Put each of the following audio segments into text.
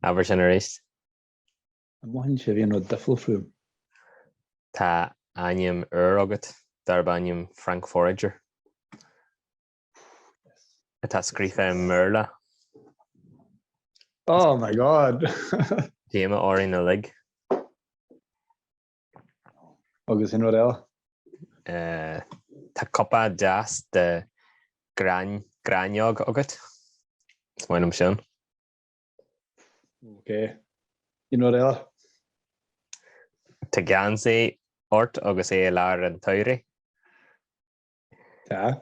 Aber sin a rééis. An mhain sé bhíon nó difil friúm. Tá aim agat dar baim Frank Forager. Tá scrífa Merla. Oh my god. Déime áí na lig. Agus in eile. Tá copa deas de grainneog agat. Smainm sin. Okay. In eile. Tá gan sé ort agus é lear an toiri. Tá.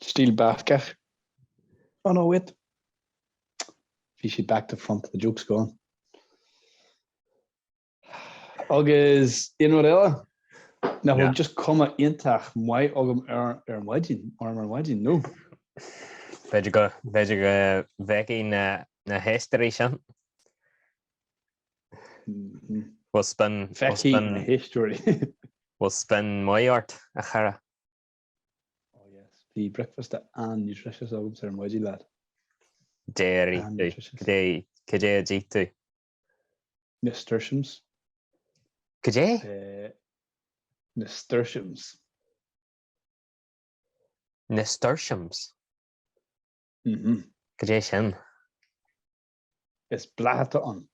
Stíl bafcach. Oh no, wait. She back to front, the joke's gone. Agus in eile. Now we'll just come intach my agam wajin no. Beidir go bheigi na history sin. Was spin history. Was spin my art a chara. Oh yes, the breakfast and nutritious agam ser wajin lad. Dairy. Kajay jitu. Nasturtiums. Kajay? Nasturtiums. Nasturtiums. Mhm. Kajay sin. It's black on.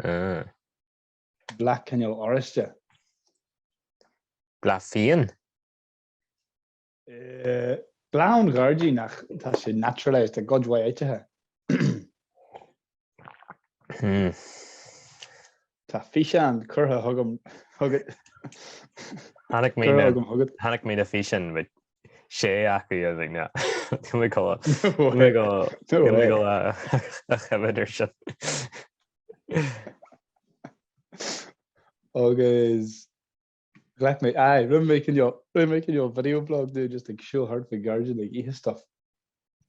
Ah. Black can you oriste. Blafian. Brown gardi nach tá sé naturalized a godway eitihe. Tá fiche an curtha hugam hugget. Hannick made a fishin with sé acu I think na. Can we go a chevidir sin. Agus Glad me, we're making your video blog, dude, just like show hard for guardian, like eat stuff.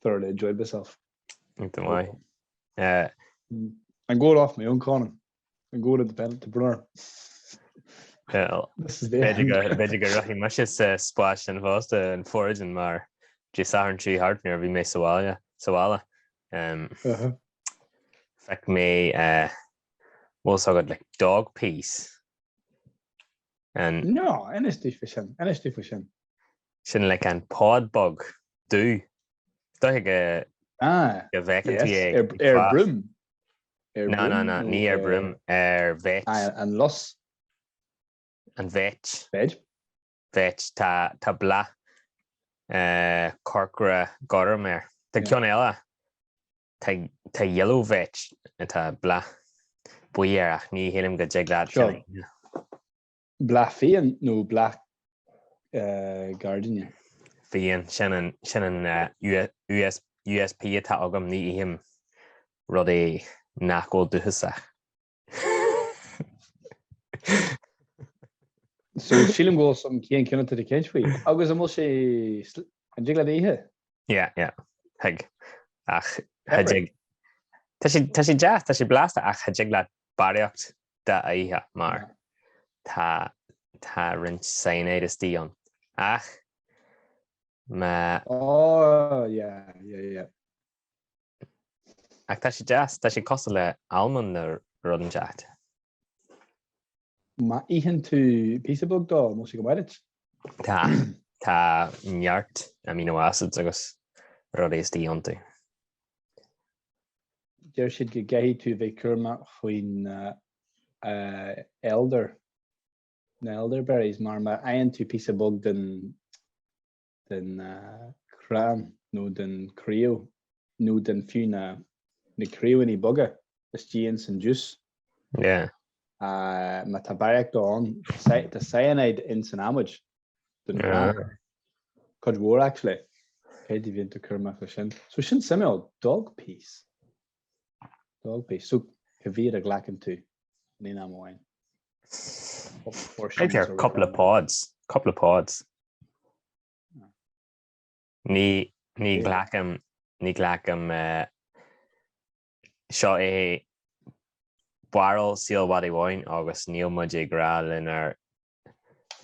Thoroughly enjoyed myself. Why? I'm going off my own Conan. I'm going independent entrepreneur. Well, this is the Vediga Rahi Mush's splash and Vosta and Forage and Mar Jisar and Tree Hartner we may Sawala. Fact me was so good like dog piece. And no, NSD fishing. Sin like an pod bug do. Like a vacancy broom. No, ní broom. Veg. And loss. And veg. Veg ta bla. Corcra Gormer. Ta Kionella. Ta yellow veg. Ta bla. Buier ní helim go jeglad. Black Fian no black Gardenia. Fian Shannon USP tá agam ní him rudé nachol duhasach. So Shilling go some key and to the cage for you. Agus am sé an jigla ihe. Yeah. Heg. Ach hejig. Tashi jazz, tashi blasta ach hejigla bariocht da ihe mar. Tá rint cyanide stíon. Ach ma oh yeah. Ach tá sé costa le almond na rudan jacht. Ma ihan tú písabug dá mo go maiid. Tá neart amino acids agus rudé stíonta. Deir siad go gaithí tú bheith curma chuoin elderberries mar aon tú písabug den cran nó den críú nó den fiú na críúin í buga is díon san juice. Yeah. Ma tá barach dán the cyanide in san amage den cod war actually Katie bhíonn tú curma fa sin. So sin simime dog piece. So go bhí a ghlachan tú ní am amháin. Maybe a couple of pods. Ní glacam seo é barrel seal body wine agus níl muid grál in ar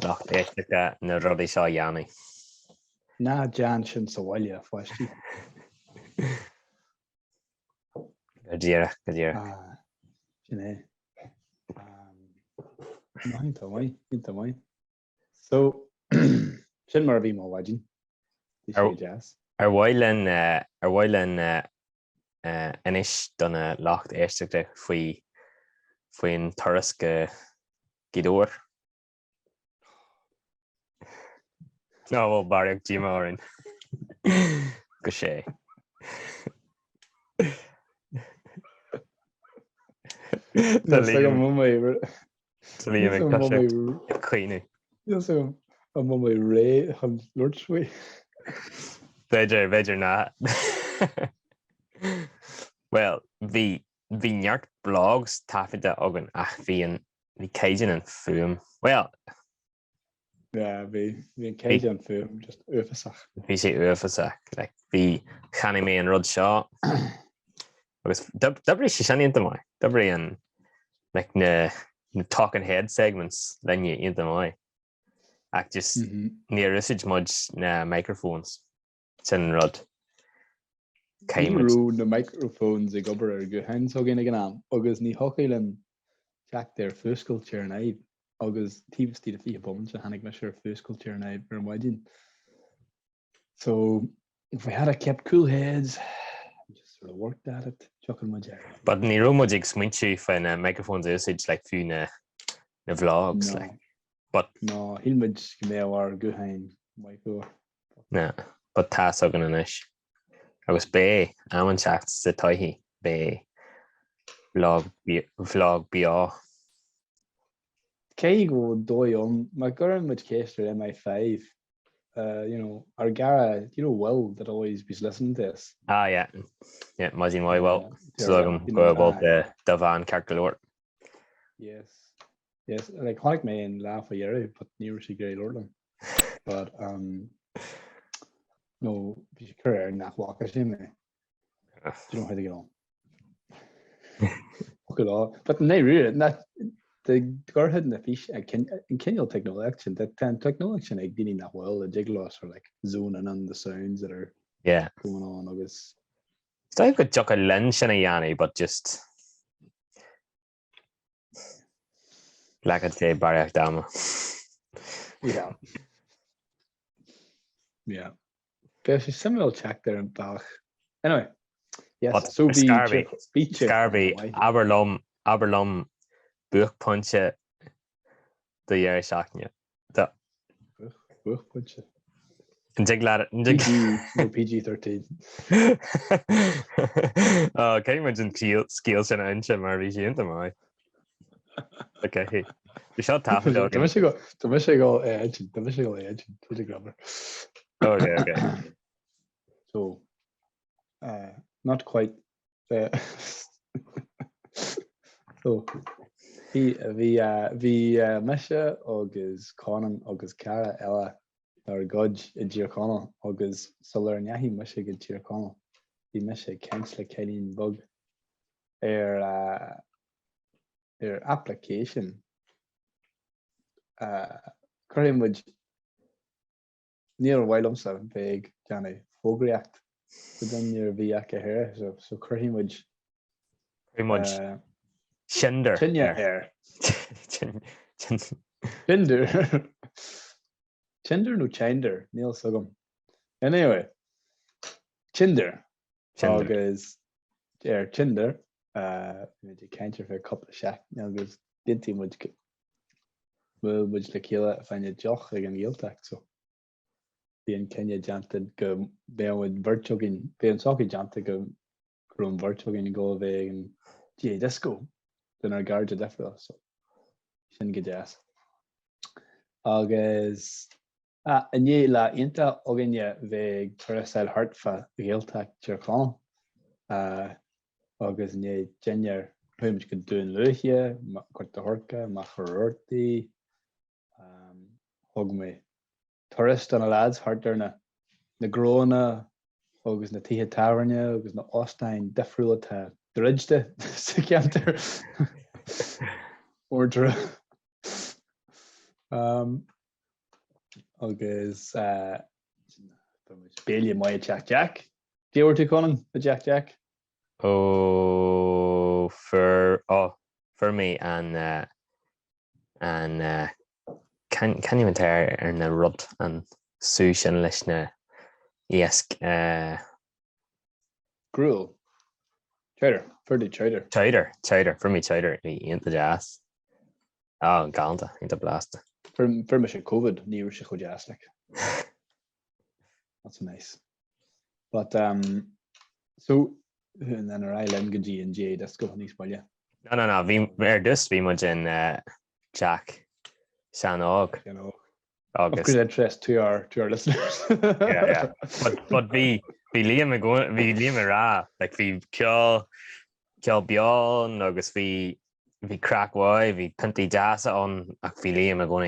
nach éistecha na rudí seo dhéanaí. Na Jan sin sa bhaile fáistí. díire. Sin é. Ínta mai. So, sin mar bhí má bhaidin. Bhí sé jazz. Ar bhailen inis donna lácht éisteachta faoin turas go gidóir. No, bhfuil bareach díomáin go sé. Tá líam chuoine. A má mé ré an Lordsuí. Beidir ná. Well, bhí neart blogs taifeada agan ach bhí céidean an fuam. Well, bhí an céide an fuam just uafasach. Bhí sé uafasach. Bhí cheanna mé an rud seo. Agus dabrí sé seananta mai. Dabrí an na talking head segments lenne inta mai. Ach just níor usid muid na microphones sin rud. Níorú na microphones ag obair ar go hain so gine gan agus ní hocaílann Jack their fúscailtear an aid agus tíbhtí a fi bomb so hanig me sure fúscailtear an aid ar maidin. So if we had kept cool heads, just sort of worked at it, chucking my jack. But ní muid ag smuintú fan microphones usage like few na vlogs like. But no, hilmid gméhar go hain Michael. No, but tá agan inis. Agus bé amhain seacht sa taithí bé vlog bia. Cé go dóon, my gurn with Kester MI5, our Gara, Will that always be listening to this. Yeah, imagine why well. So go about the van calculator. Yes, like Honic me and laugh a year, but near she great Lordland. But no, she career nach walk a shame. You know how to get on. Okay, but no, really, that the Garhead and the fish in Kenyan technology that technology like didn't that well the jigloss are like zoning on the sounds that are going on. I guess it's like a chuck a lens and a yanni, but just like I'd say Barriak Dama. Yeah. There's a similar check there in Bach. Anyway, yes. But so Scarby, Aberlum, Buch Punche, the year shocking you. Buch Punche. And PG-13. Oh, can you imagine skills in an inch of Marvish into my? Okay, you shot half a dog. The Michigan edge, to the grabber. Okay. So, not quite. So, vi Misha agus Conan agus Cara Ella ar Gudge I Giacono agus Solar Nyahi Misha go Giacono. Vi Misha Kensla Cailin bug. Their application. Current which near Wildomsa big Johnny Fogreact. Within your Viaka here, so current which pretty much Shinder. Chinya hair. Chinder. Chinder no Chinder. Neil Sugum. Anyway. Chinder. Agus Chinder. You can't for a couple of shack. Now there's did team which like Kila find a joch again Yiltak so. The in Kenya janted go bear with virtual in being socky janted go grown virtual in go away and gee disco. Then our guards are different so shouldn't get jazz. Agus and ye la inta ogenya ve parasite heart fa Yiltak Chircon. Agus nye Jenya whom you could do in Luhia, Cortahorca, Maharorti, Hogme. Tourist on a lads hard there na Grona, agus na Tiha Tavernia, agus na Ostein Defrula ta Dridged Sikianter Order agus Bailey Moya Jack. Do you ever take on the Jack? Oh so for me and can you tear ar na rud an sú sin leis na measc Gruel. Trader. Furdy trader. Tighter for me tighter into jazz. Oh, galanta into blast. For me COVID, ní se go jazz like. That's nice. But so and then our Eile go G and J that's go níos bailile. No. Vi just vi much in Jack Shannog. You know. August. Of good interest to our listeners. yeah. But vi Liam go vi Liam ra like vi kill beyond agus vi crack why vi pinty jazz on ach vi Liam go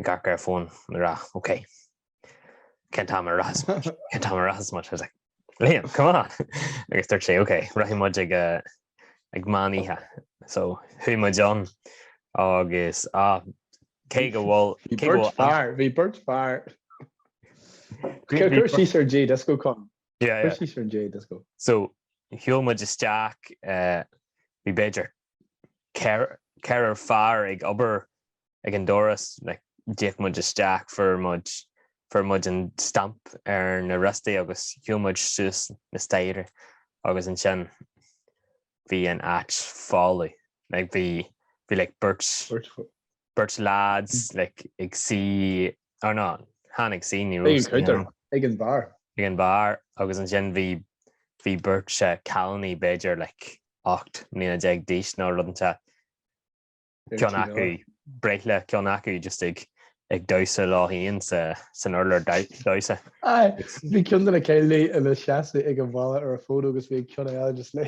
gar phone ra okay. Can't have my ras much. I was like, Liam, come on. I start saying, okay, rahi much like money ha. So who my John August Kega wall we birch fire. Kirk Sir J, let's go come. Yeah. Kirk Sir J, let's go. So Huma just Jack we better care far ag uber ag Doris like Jake much Jack for much and stamp na rusty agus humage just na stair agus an sin vi an atch folly like vi like birch lads like ag see or not hannig see ni ag an bar agus an sin vi birch calni beger like ocht nina jeg dish no rudanta Kionaku breakle Kionaku just ag doisa láhíonn san urlar doisa. Aye, bhí cinnta le cailin in a seaasa ag an bhla ar a fótó agus bhí cionna just le.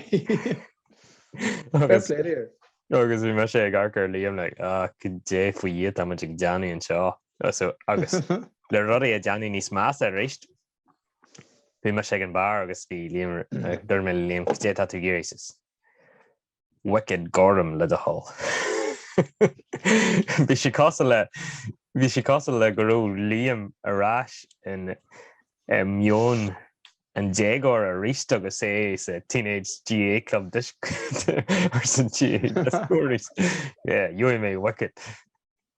Agus bhí me sé ag arcar Liam le go dé faoi iad am ag deanú an seo. So agus le rudaí a deanú níos más a réist. Bhí me sé an bar agus bhí Liam dur me Liam dé tú géiris. Wicked gorum le a hall. Bhí sé cos le goró Liam arás in mion an Jagor a ríist agus é sa teenage GA club dis or san GA discourse. Yeah, you and me wicked.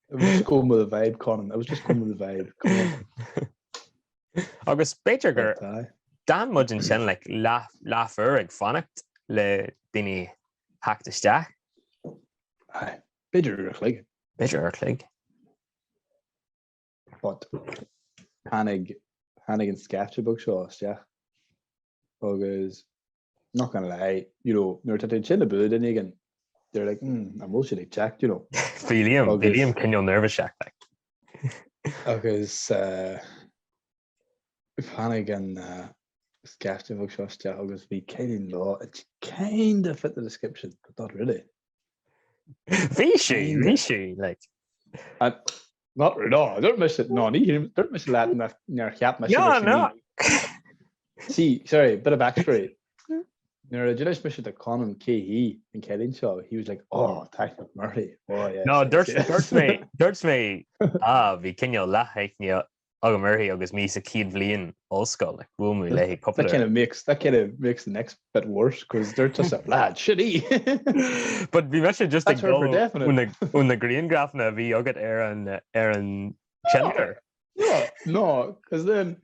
It was cool with the vibe, Conan. I was just cool with the vibe. Come on. Agus Becher gur Dan mudin sin like laugher ag fannacht le dini hackteach. Aye. Becher Erklig. But Hannig and sketchbook shows, yeah. Because not gonna lie, you know, they're taking chin the bud and again they're like, I'm bullshit checked, you know. William can you nervous shack like because if Hannig and sketchbook shows, yeah, because we cailin law, it's kind of fit the description, but not really. Rishi, like. Not really. No, don't miss it. No, don't miss that near cap. No. See, sorry, bit of backstory. Near just miss the Conan KE in Cailin show. He was like, "Oh, thank you, Murray." Oh yeah. No, Dirt's me. We can you laugh Aithníonn agus Murray agus me sa kid bblion ollscoil like boom we lay couple. That kind of makes the next bit worse because they're just a lad shitty. But we mentioned just that's for definite. when the green graph na we get Aaron Chandler. No, because then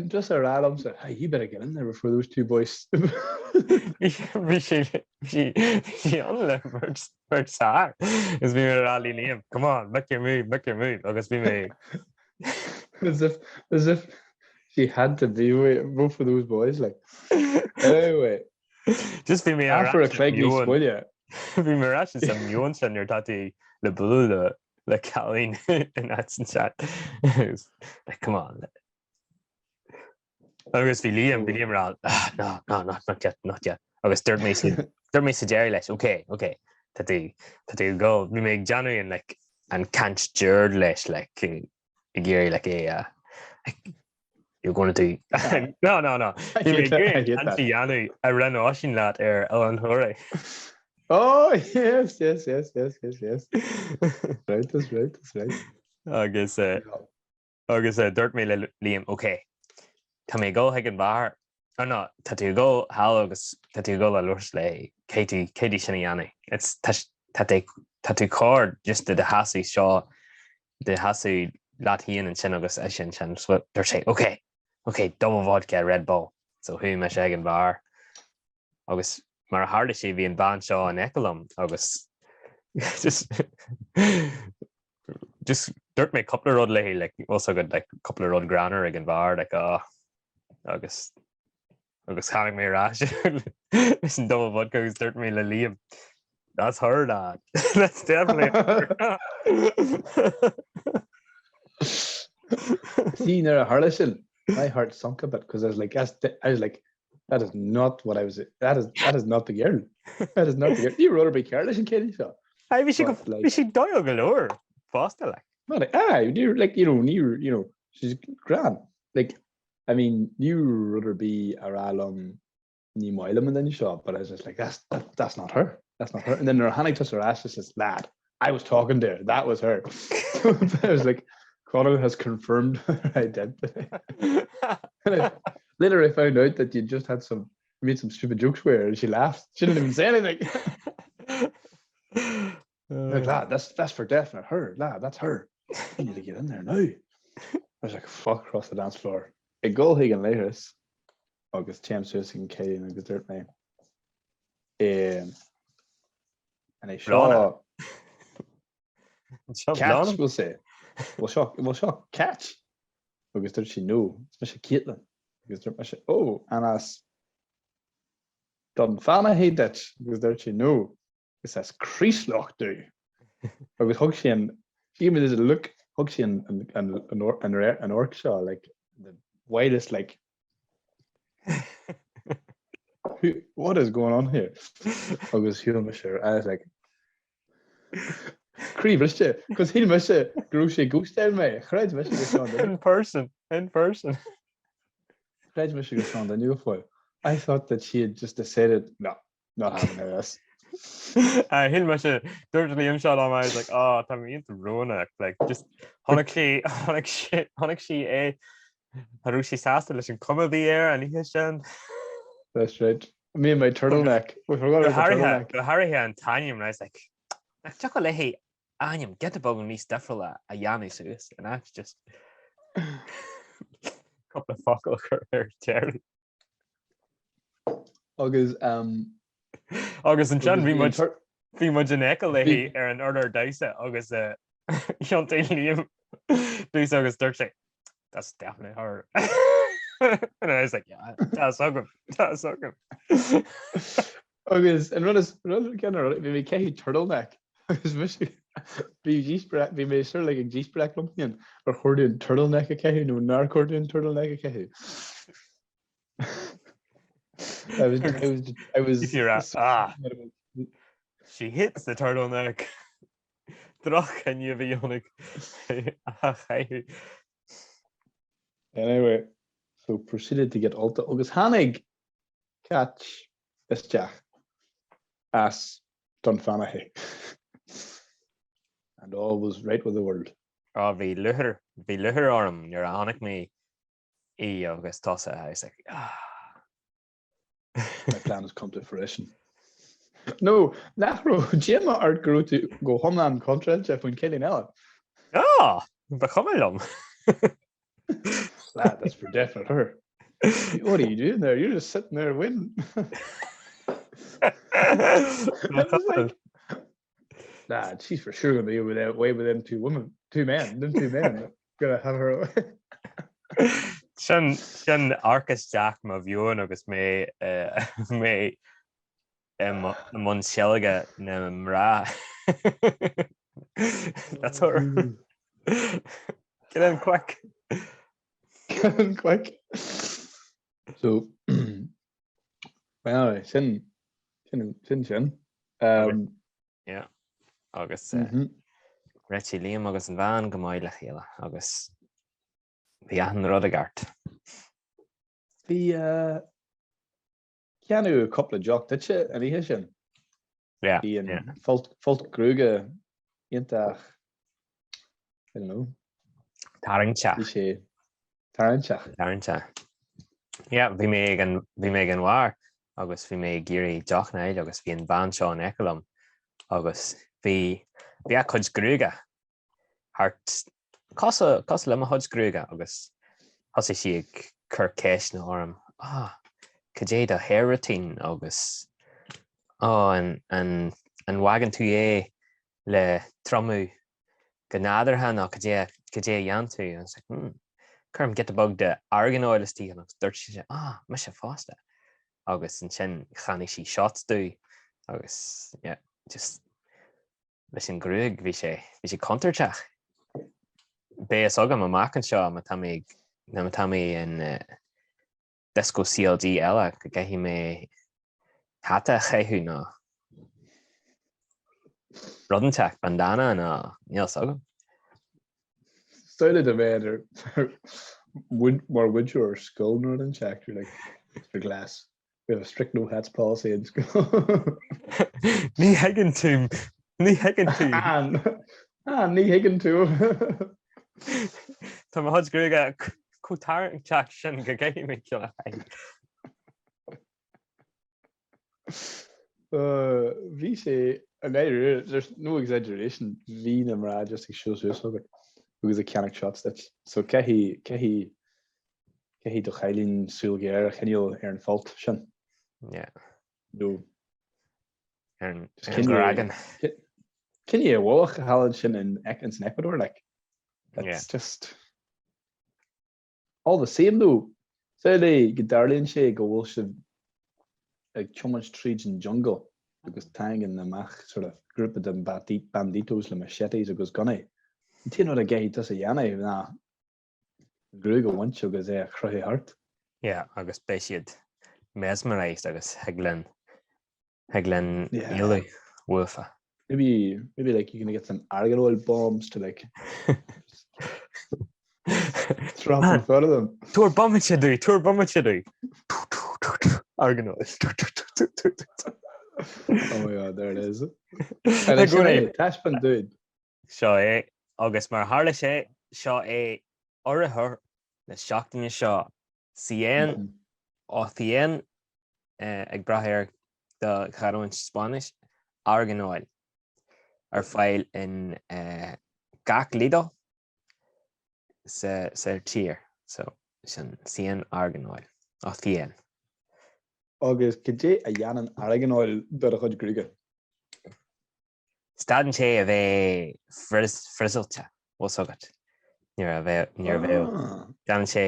just a Adam said, "Hey, you better get in there before those two boys." She only first star is being a rally name. Come on, make your move. August be me. As if she had to be with both of those boys. Like anyway, just be me after a click, you spoil you. Be me rashin some nuance on your tati le bualadh le cailin in ansin chat. Like come on. Agus bhí Liam ra no, not yet. Agus third me sa Jerry leis okay. Tatu go we make January and like and can't Jared leis like Gary like you're going to do no. You make Antti Janu a ran Oshin lad Ellen Hore. Oh yes. Right, that's right. Agus dirt me Liam okay. Tá mé go ag an bar Oh no, tá tú go hall agus tá tú go le luas le Katie sinna anna. It's tá tú cord just de hasí seo de hasí láthíonn an sin agus é sin so they're say okay double vodka Red Bull so hu me sé an bar agus mar a hard sé bhí an ban seo an ecolum agus just dirt me couple of rod le like also got like couple of rod granar ag an bar like agus chanig mé rá is an double vodka agus dirt me le Liam. That's her, Dad. That's definitely her. See, near a Harlison, my heart sunk a bit because I was like, that is not what I was. That is not the girl. That is not the girl. You rather be careless and Katie so. I wish she die galore. Faster like. Well, you like you know she's grand. Like I mean, you rather be a ralum ni moilum than you saw, but I was just like that's not her. That's not her. And then her hand touched her ass. She says, "Lad, I was talking to her. That was her." I was like, Connor has confirmed her identity. Later, I found out that you just made some stupid jokes with her, and she laughed. She didn't even say anything. Like, lad, that's for definite her. Lad, that's her. You need to get in there now. I was like, fuck across the dance floor. A goal he can later. August James Susan Katie and August Dirt name. And I saw catch, we'll say. We'll shock catch. Agus dúirt she no, especially Caitlin. Agus dúirt she and as done fanna hate that. Agus dúirt she no. It says creaselock do. Agus hug she and even as a look, hug she an orc shaw like the wildest like. What is going on here? Agus hiúil me sure. I was like. Creebliste, because he must say, "Grúsí gústel me." Chreid me in person. Chreid me go the new foil. I thought that she had just decided, no, not having this. Hill me se dúirt Liam shot on I was like, oh, tá mí into Rona like just honnig sí é harú sí sásta leis an comedy air and he sin. That's right. Me and my turtleneck. We forgot about the turtleneck. Harry had an Aithníonn and I was like, "Chuck le hey, Anium, get the bug and me stefrala a Yanni Suez," and that's just couple of focal career Jerry. August and John very much an echo le an order dice August Sean Liam August Dirk that's definitely her. And I was like, yeah, that's so good. August and run again maybe turtleneck. Agus bhí mé sure like a G-sprak lumpian or chordion turtleneck a cehu no nar chordion turtleneck a cehu. I was if you're she hits the turtleneck. Drach and you bionic. Anyway, so proceeded to get Alta August Hannig catch this Jack as Dunfanahy. And all was right with the world. Oh, bhí luthar orm you're honnig me agus tosa I was like my plan has come to fruition. No, Nahro Gemma art grew to go home and contract Jeff when Kelly Ellen. Become Lad, that's for definite her. What are you doing there? You're just sitting there waiting. Nah, she's for sure gonna be away with them two men. Gonna have her away. Sin Arcus Jack ma bhiúin agus mé mun seilge na mrá. That's her. Get in quick. So, well, sin. Yeah. Agus Richie Liam agus an bhean go maiile chéile agus bhí an rud a gart. Bhí ceanú a couple of jock ditse a bhí sin. Yeah. Bhí an fult grúge iontach I don't know. Tarintse. Bhí sé Tarintse. Yeah, bhí mé an bhar agus bhí mé géirí deachnaid agus bhí an ban seo an ecolm agus bhí a chuid grúga hart cos le a chuid grúga agus has si ag chur céis na orm cadé a hairtín agus an wagan tú é le tromú go nádartha ná cadé dheantú an chum get a bug de arganáilistí agus dúirt sé me sé fásta agus an sin chanig sí shots dú agus just leis an grúg bhí sé contarteach bé agam amach an seo na tá mé an Disco CLD eile go gaithí mé hata chéithú ná rudanteach bandana ná níl agam. Started a man more would your skull northern check you're like for glass. We have a strict no hats policy in school. Ní higann tú. Ní higann tú. Tá hod grúga cútarteach sin go gaithí mé ceanna bhí sé there's no exaggeration bhí na mrá just ag siúsú agus a ceannach shots that so cehí do cailin súlgéir cheníil ar an fáilt sin. No. An dragon. Cinní a bhach halad sin in Ecuador like it's just all the same though. Say go darlíonn sé go bhfuil si ag chumas tríd an jungle agus teangan amach sort of grúpa de banditos le machetes agus gunnaí. Tí nó a gaithí tas a dhéanamh ná grú go bhaint agus é a chruthí hart. Yeah, agus bé siad mesmerized agus heglan Eile wolfa. Maybe like you're gonna get some argan oil bombs to like drop in front of them. Túr bomb do. Argan oil. Oh my god, there it is. And it's a tashpan dude. Seo é agus mar tharla sé seo é orthir na seachtaine seo Cien ó Cien ag brathir de charóin Spanish argan oil ar fáil in gach lídó sa tír so sin Cien argan oil ó Cien. Agus cé a dhéanaan argan oil do a chud grúige. Stadan sé a bheith frizzailte bhs agat níor a bheith Stadan sé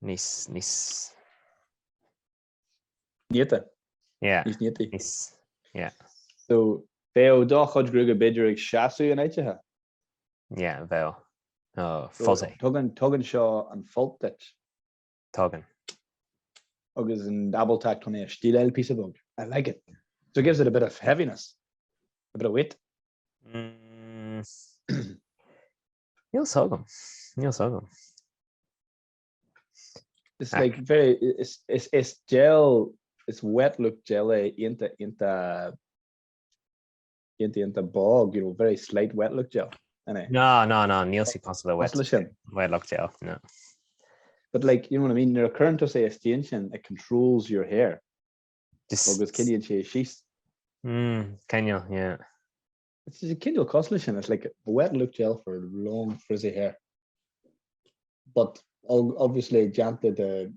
níos Níte. Yeah. Níos níte. Yeah. So bé ó dá chud grúige beidir ag seaasú an éitethe. Yeah, bheith fuzzy. Tugann seo an faultet. Tugann. Agus an double tack on a steel piece of bug. I like it. So it gives it a bit of heaviness, a bit of weight. Níl sagam. It's like very. It's gel. It's wet look jelly into bog. You know, very slight wet look gel. No. Níl sí possible wet look gel. No. But like, you know what I mean? Your current to say extension, it controls your hair. Just because Kenyan she's. Kenyan, yeah. It's a Kenyan cosmetics. It's like a wet look gel for long frizzy hair. But obviously, Janta the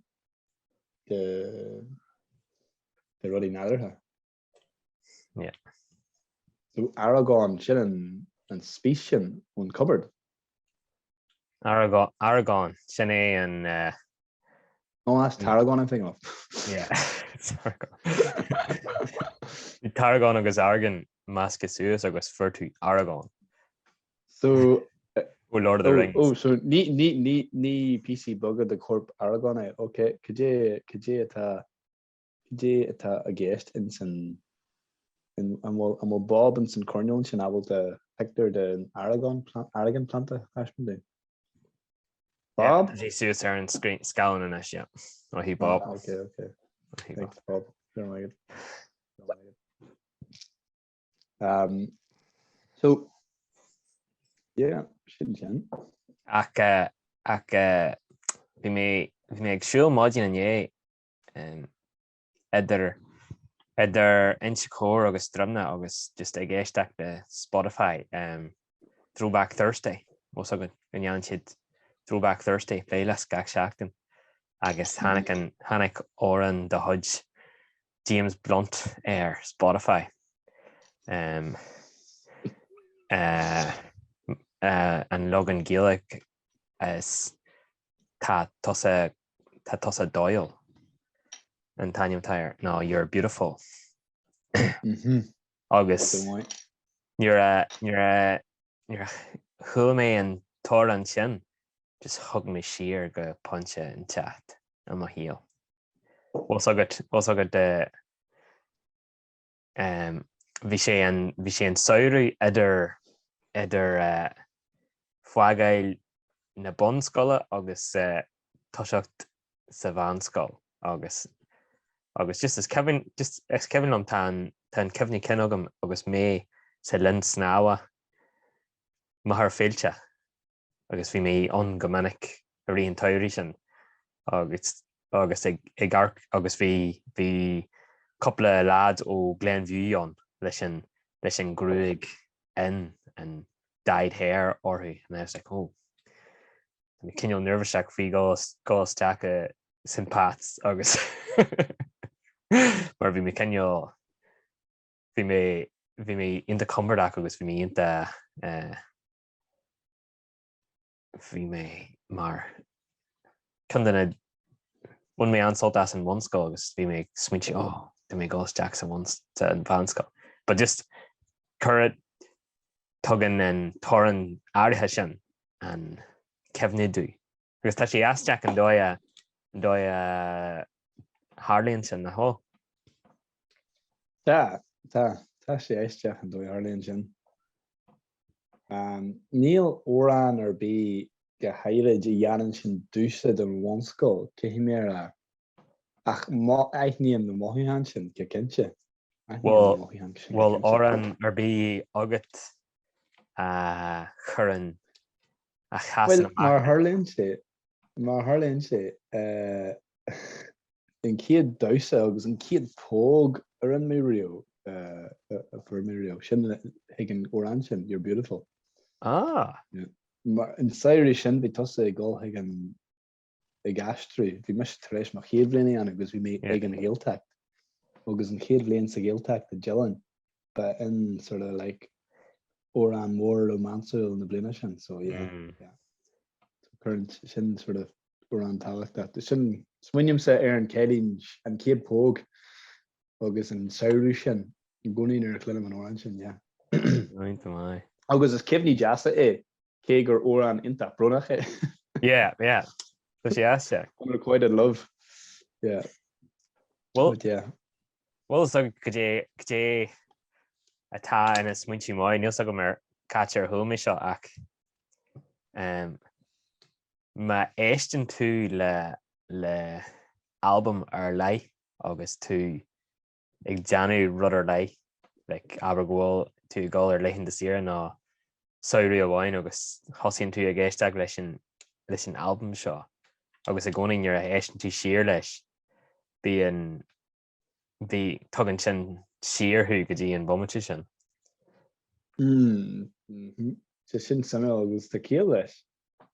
ruddy nether hair. Yeah. So Aragon, Shannon, and Specian uncovered. Aragon, Shanae and oh, that's Tarragon I'm thinking of. Yeah, it's Aragon. Tarragon agus Argan measc suas agus furtu Aragon. So Lord of the Rings. Oh, so ní PC bugger the corp Aragon. Okay, could you a guest in some and we'll Bob and some Cornell and able to Hector the Aragon planta hashman. Bob? Yeah, Jesus are in screen scowling in us, yeah. Oh, he Bob. Okay. Thanks, Bob. Don't like it. So yeah, shouldn't you? Ach bhí mé ag siúil maidin an é idir insecure agus drumna agus just ag éisteach de Spotify Throwback Thursday was agad an siad Throwback Thursday playlist gach seachtain agus Hannic Oran de Hudge James Blunt Spotify an logan Gaelic is tá tosa Doyle and Tanya Tire. No, you're beautiful. August. You're who me and Toran Chin just hug me sheer go punch it in chat on my heel. Also got the vi sé an saoú idir foigail na bonscoile agus toseacht sa bhanscoil agus just as Kevin am tan Kevin Kenogam agus mé sa lin snáwa ma haar féilte agus bhí mé an gomanic a rion tairí sin agus ag agus bhí couple lads ó Glenview an leis an grúig in and dyed hair orthu and I was like, oh, I'm cinneal nervouseach fhí gás take sin pats agus mar bhí mé cinneal bhí mé inta cumberach agus bhí mé inta bhí mé mar chun one mé ansalt as in one skull agus bhí mé smuinte do mé gás Jackson once an bhanscoil. But just current tugan and toran áirithe sin an cefnidú. Agus tá sé asteach an dóia Harlíonn sin na hó. Tá sé aisteach an dóia Harlíonn sin. Níl órán ar bí go hairid I dhearann sin dúsa don bhanscoil cé mé ach Aithníonn na mothúhan sin go cinse. Well, órán ar bí agat churann a chasan mar Harlíonn sé in ciad dósa agus an ciad póg ar an mé rio for mé rio sin ag an órán sin, you're beautiful. Mar in saoirí sin bhí tosa ag gáil ag an aistriú, bhí mis taréis mar chéad bhléanaí an agus bhí mé ag an ghéalteacht agus an chéad bhléan sa ghéalteacht a Gillan, but in sort of like órán mór romansúil na bliana sin, so yeah. So current sin sort of órán táhachtach. Sin smuinneam sa ar an cailin an céad póg agus an saoú sin I gcónaí ar a chluim an órán sin, yeah. Agus is cibhní deasa cé gur órán inta brunach Yeah. So she asked you. I'm quite in love. Yeah. Well, but yeah. Well, so could you atá in a smuinti mai níl so go mar catcher home seo ach ma éistin tú le album ar lei agus tú ag deanú rudder lei like abergóil tú gáil ar leihin de sira ná saoú amháin agus hosíonn tú ag éisteach leis an album seo agus a gcónaí ar a éistin tú siar leis bhí tugann sin siarthú go dtí an bommate sin. Tá sin samil agus tá céal leis.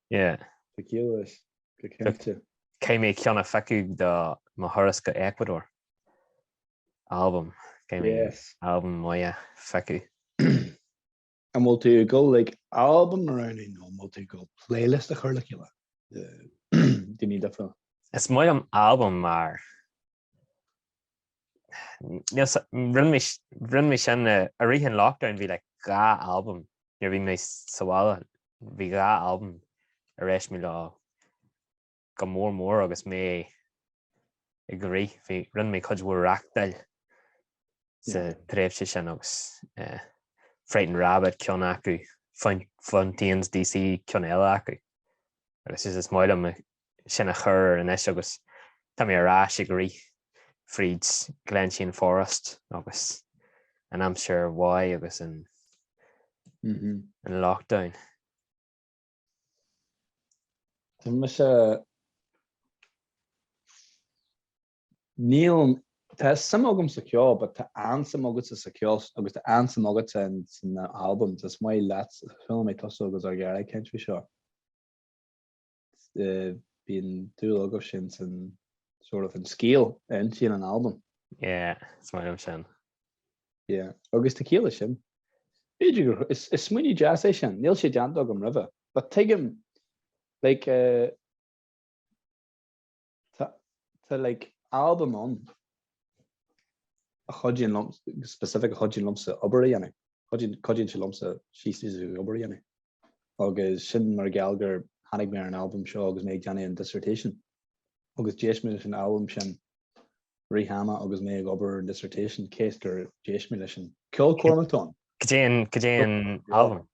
Yeah. Tá céal leis go ceinte. Cé mé ceanna feicú do má thuras go Ecuador album. Yes. Album maiá feicú. An bhfuil tú go like album around nó bhfuil tú go playlist a chuir le céile. Duine defa. Is mai an album mar rinn mé sin a rihan lockdown bhí le gá album ar bhí mé sahála bhí gá album a réis mí lá go mór agus mé I go rí rinn mé chuid bhfuil reachtail sa tréimhse sin agus Frightened Rabbit ceann acu Fontaines DC ceann eile acu agus is máile sin a chur an is agus tá mé arás I go rí Freed's Glensheen Forest agus and I'm sure why agus in lockdown. Tá me se Níl tá some agam sa ceol, but tá ansin agus sa ceol agus tá ansin agus san album tas mai lats film mé tosa agus ar gar kent fi seo. Bín dú agus sin san sort of an scale en sin an album. Yeah, it's my sin. Yeah, agus tequila sin. Is smuini jazz sin. Níl sé jant agam river. But take him like tá like album on a chodjin lumps specific chodjin lumps oberíanna. Chodjin se lumps she's oberíanna. Agus sin mar galgur hannig me an album show agus méid Johnny an dissertation. Agus Jason an album sin rihama agus méid ober an dissertation case Jason sin. Kill Cormaton. Kajan album.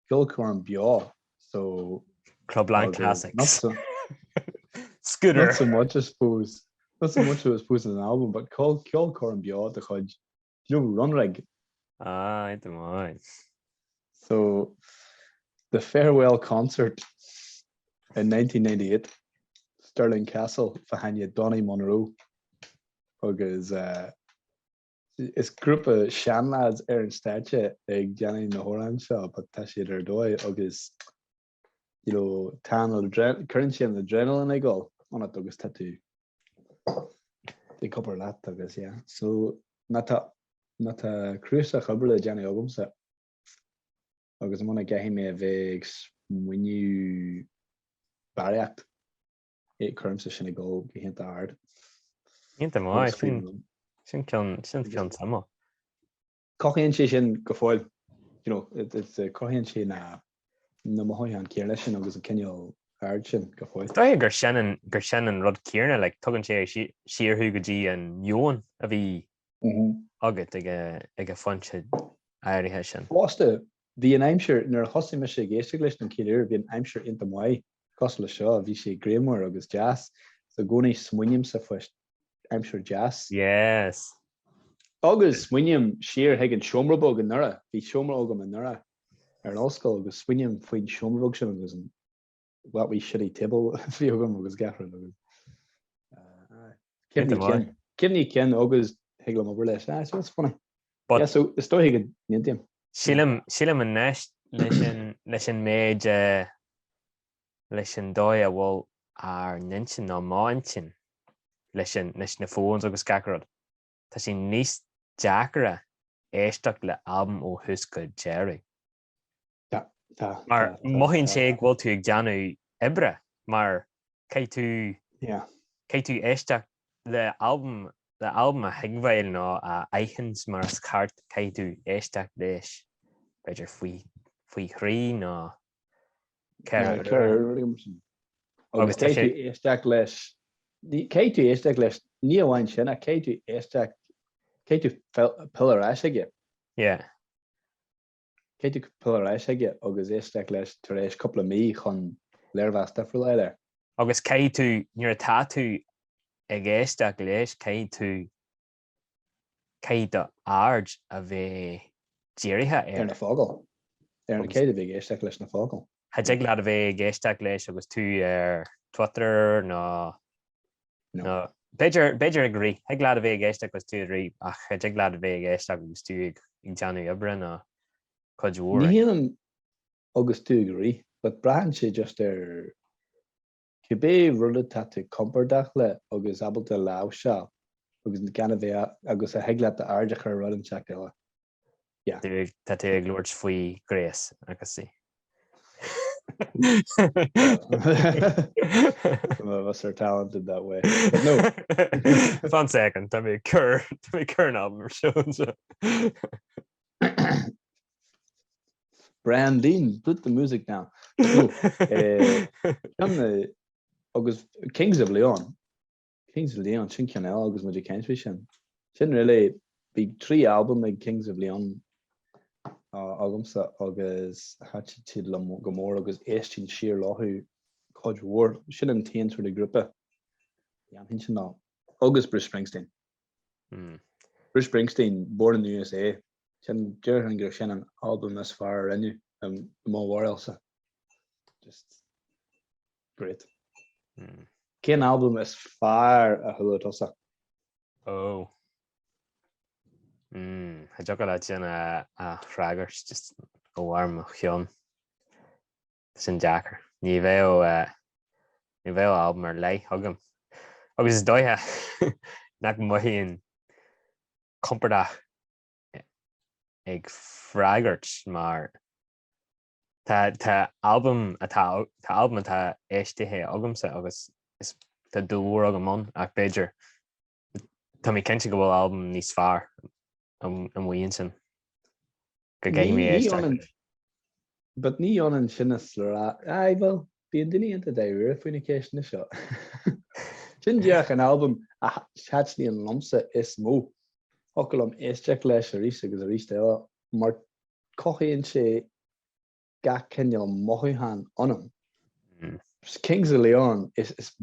Kill Corm Bia. So Clubland Classics. Scooter. Not so much, I suppose. Not so much, I suppose, in an album, but Kill Corm Bia, the chud, run rig. I don't mind. So, the farewell concert in 1998, Stirling Castle, Fahania Donny Monroe, agus is group of Shan lads in Statue, Johnny na Horan shop, but Tashi their doy, agus, tan currency and adrenaline I go on it, agus tattoo. The couple that, agus, yeah. So, not a cruise a couple of Johnny Ogum set. Agus I'm gonna get him a vague when you barriact 8 currency sin go behind the hard. Inte mai, sin kan sama. Cochíonn sé sin go fáil, it's a cochíonn sé na mohoyan Kirlishin agus a Kenyo Archin go fáil. Tá gur Shannon rod Kierna like tugann sé sheer hugadi and Joan a bhí agat ag a funse airithe sin. Wasta bhí an aimsir nar hosi me sé géiste leis an Kilir bhí an aimsir inta mai cos le seo bhí sé Graham agus jazz so goni smunim sa first aimsir jazz. Yes. Agus smunim sheer hegin shomrabog an nura bhí shomrabog an nura ar an oscail agus smunim faoin shomrabog sin agus what we shitty table fi ogam agus gafran agus Kidney Ken agus heglam over leis. So it's funny. But yeah, so the story hegin nintim. Sílam an neist leis an méid leis an dóid bhfuil ar ninsin ná máintin leis na fóns agus gacarad. Tá sin níos deacara éisteach le album ó Husca Jerry. Mar mohin sé bhfuil tú ag deanú ibre, mar cé tú éisteach le album a higmhail ná a aichins mar as cart cé tú éisteach leis beidir faoi chrí ná agus cé tú éisteach leis ní amháin sinna cé tú éisteach cé tú pillar aige. Yeah. Cé tú pillar aige agus éisteach leis tar éis coppla mí chun léirhas defriúil eile. Agus cé tú nuair atá tú ag éisteach leis cé do ard a bheith dírithe ar na fágal. Ar na céad a bheith éisteach leis na fágal. Tá ag lead a bheith géisteach leis agus tú ar Twitter ná Beidir agrí, ag lead a bheith géisteach agus tú rí ach ag lead a bheith géisteach agus tú ag deanú ibre ná chuid mhór. Ní híanam agus tú agrí, but brahan sé just ar Cibé rudde tatu compordach le agus abalta lau seo agus gan bheith agus a heagla a ardach ar rudan teach eile. Yeah. Tá tú ag Lord faoi gréas agus sí. Some of us are talented that way. But no. Fun second, tá mé cur album or shows. Brandine, put the music down. No, agus Kings of Leon sin ceanel agus muidir céintví sin. Sin really bhí 3 album ag Kings of Leon agamsa agus hat siad le go mór agus éistín siar láthú chuid mhór sin an taon for the grúpa. Ja, hin sin ná. Agus Bruce Springsteen. Bruce Springsteen, born in the USA. Sin dearhan gur sin an album as far rinne má bhar elsa. Just great. Cén album is fearr a thuaidh tosach. Oh. I joke about sin a fragers just go warm chion. Sin Jacker. Ní bheith album ar lei hugam. Agus is dóithe nach maithíon compartach ag fragart mar tá album atá éistithe agamsa agus is tá dúr agam mon ach beidir tá mí cinnte go bhfuil album níos fearr an bhaon sin go géimi éiste. But ní an sin is well bíon duine anta d'éir faoine céisna seo. Sin deach an album a chatsní an lomsa is mó. Hocail am éisteach leis a rís agus a rís eile mar cochaíonn sé ga ceneal mothúthain anam. Kings of Leon is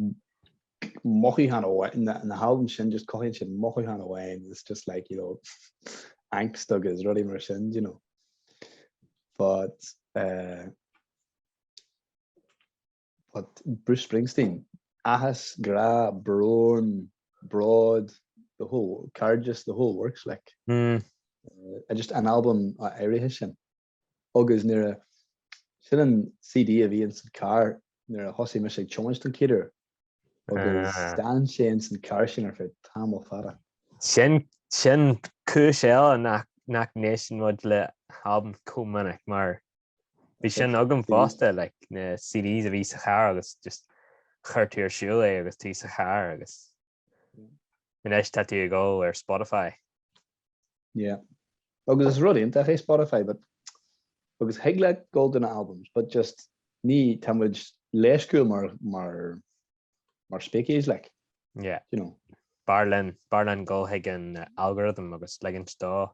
mothúthain away in the album sin just cochaíonn sé mothúthain away and it's just like, you know, angst agus rudí mar sin, you know. But Bruce Springsteen, ahas, gra, brown, broad, the whole works like. Just an album éirithe sin. Agus níor sin an CD a bhí in san car níor a thosaí me sé Johnston Kidder. Agus stan sé in san car sin ar fé tamil fada. Sin cúis eile nach nation mud le album cúmanach mar bhí sin agam fásta like na CDs a bhí sa char agus just chuirtíar siúla agus tí sa char agus in éis tatú go ar Spotify. Yeah. Agus is rudí anta fé Spotify, but agus heagla golden albums, but just ní tamid leisciúil mar spéiciúis like. Yeah. You know. Barlin go hiag an algorithm agus legin stá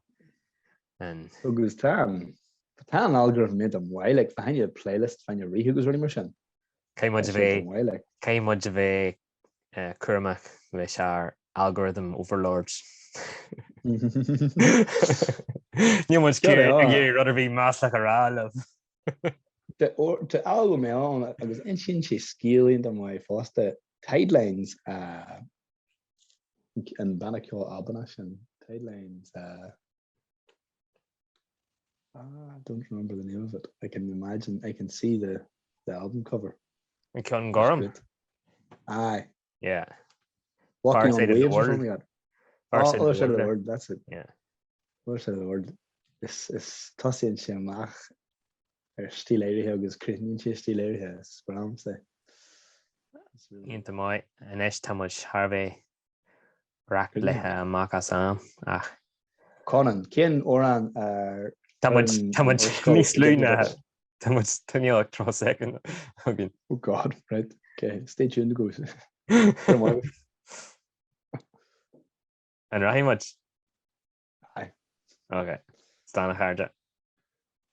and agus tá an algorithm mid am bhhaid like find your playlist find your rihugus running mar sin. Céimid a bheith cuairmach leis ar algorithm overlords. Ní much cé rudder bhí más le rá love. The album an agus ansin sé scíalaíonn am bhaid fásta Tidelines and Banacure Albanash and Tidelines. I don't remember the name of it. I can see the album cover. And Con Gorham. Aye. Yeah. Walking on Waves or something like that. Other side of the world, that's it. Yeah. Other side of the world. Is tosaíonn sé amach ar stíl éirithe agus cruithníonn sé stíl éirithe is bram sé. Ínta mai an éis támuid Harvey rac lethe amach as am ach. Conan, cén órán Támuid níos lúna támuid tuineoach trá second. Oh God, right. Okay, stay tuned, goose. And rahí much? Aye. Okay. Stán a charde.